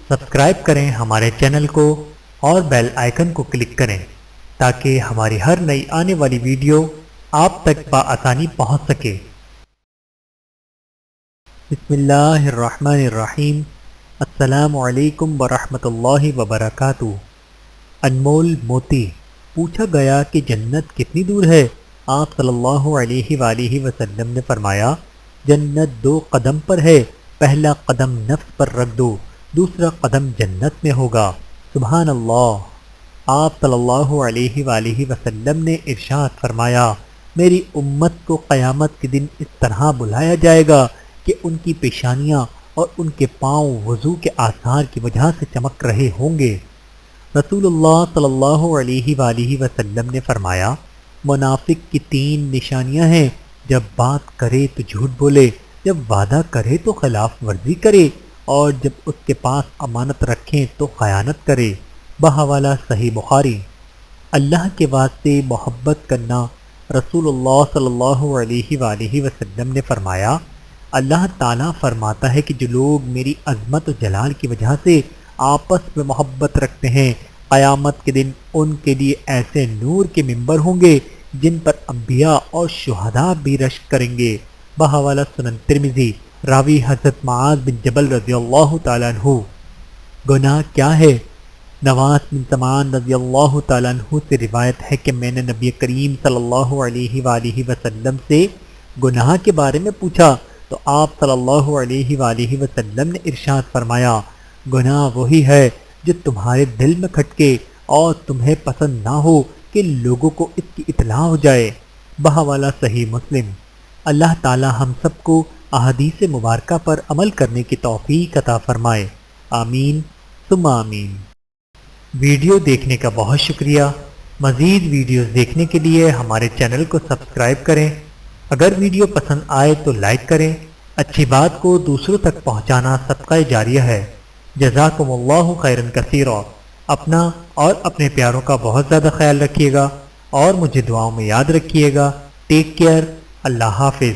Subscribe کریں ہمارے channel کو اور بیل آئیکن کو کلک کریں تاکہ ہماری ہر نئی آنے والی ویڈیو آپ تک بآسانی پہنچ سکے۔ بسم اللہ الرحمن الرحیم۔ السلام علیکم ورحمۃ اللہ وبرکاتہ۔ انمول موتی۔ پوچھا گیا کہ جنت کتنی دور ہے؟ آپ صلی اللہ علیہ وآلہ وسلم نے فرمایا، جنت 2 قدم پر ہے، پہلا قدم نفس پر رکھ دو، دوسرا قدم جنت میں ہوگا۔ سبحان اللہ۔ آپ صلی اللہ علیہ وآلہ وسلم نے ارشاد فرمایا، میری امت کو قیامت کے دن اس طرح بلایا جائے گا کہ ان کی پیشانیاں اور ان کے پاؤں وضو کے آثار کی وجہ سے چمک رہے ہوں گے۔ رسول اللہ صلی اللہ علیہ وآلہ وسلم نے فرمایا، منافق کی 3 نشانیاں ہیں، جب بات کرے تو جھوٹ بولے، جب وعدہ کرے تو خلاف ورزی کرے، اور جب اس کے پاس امانت رکھیں تو خیانت کرے۔ بحوالہ صحیح بخاری۔ اللہ کے واسطے محبت کرنا۔ رسول اللہ صلی اللہ علیہ وآلہ وسلم نے فرمایا، اللہ تعالیٰ فرماتا ہے کہ جو لوگ میری عظمت و جلال کی وجہ سے آپس میں محبت رکھتے ہیں، قیامت کے دن ان کے لیے ایسے نور کے ممبر ہوں گے جن پر انبیاء اور شہداء بھی رشک کریں گے۔ بحوالہ سنن ترمذی۔ راوی حضرت معاذ بن جبل رضی اللہ تعالیٰ عنہ۔ گناہ کیا ہے؟ نواس بن سمان رضی اللہ تعالیٰ عنہ سے روایت ہے کہ میں نے نبی کریم صلی اللہ علیہ وآلہ وسلم سے گناہ کے بارے میں پوچھا تو آپ صلی اللہ علیہ وآلہ وسلم نے ارشاد فرمایا، گناہ وہی ہے جو تمہارے دل میں کھٹکے اور تمہیں پسند نہ ہو کہ لوگوں کو اس کی اطلاع ہو جائے۔ بحوالہ صحیح مسلم۔ اللہ تعالی ہم سب کو احادیث مبارکہ پر عمل کرنے کی توفیق عطا فرمائے، آمین ثم آمین۔ ویڈیو دیکھنے کا بہت شکریہ۔ مزید ویڈیوز دیکھنے کے لیے ہمارے چینل کو سبسکرائب کریں۔ اگر ویڈیو پسند آئے تو لائک کریں۔ اچھی بات کو دوسروں تک پہنچانا صدقہ جاریہ ہے۔ جزاکم اللہ خیرا کثیرا۔ اپنا اور اپنے پیاروں کا بہت زیادہ خیال رکھیے گا اور مجھے دعاؤں میں یاد رکھیے گا۔ Take care. اللہ حافظ۔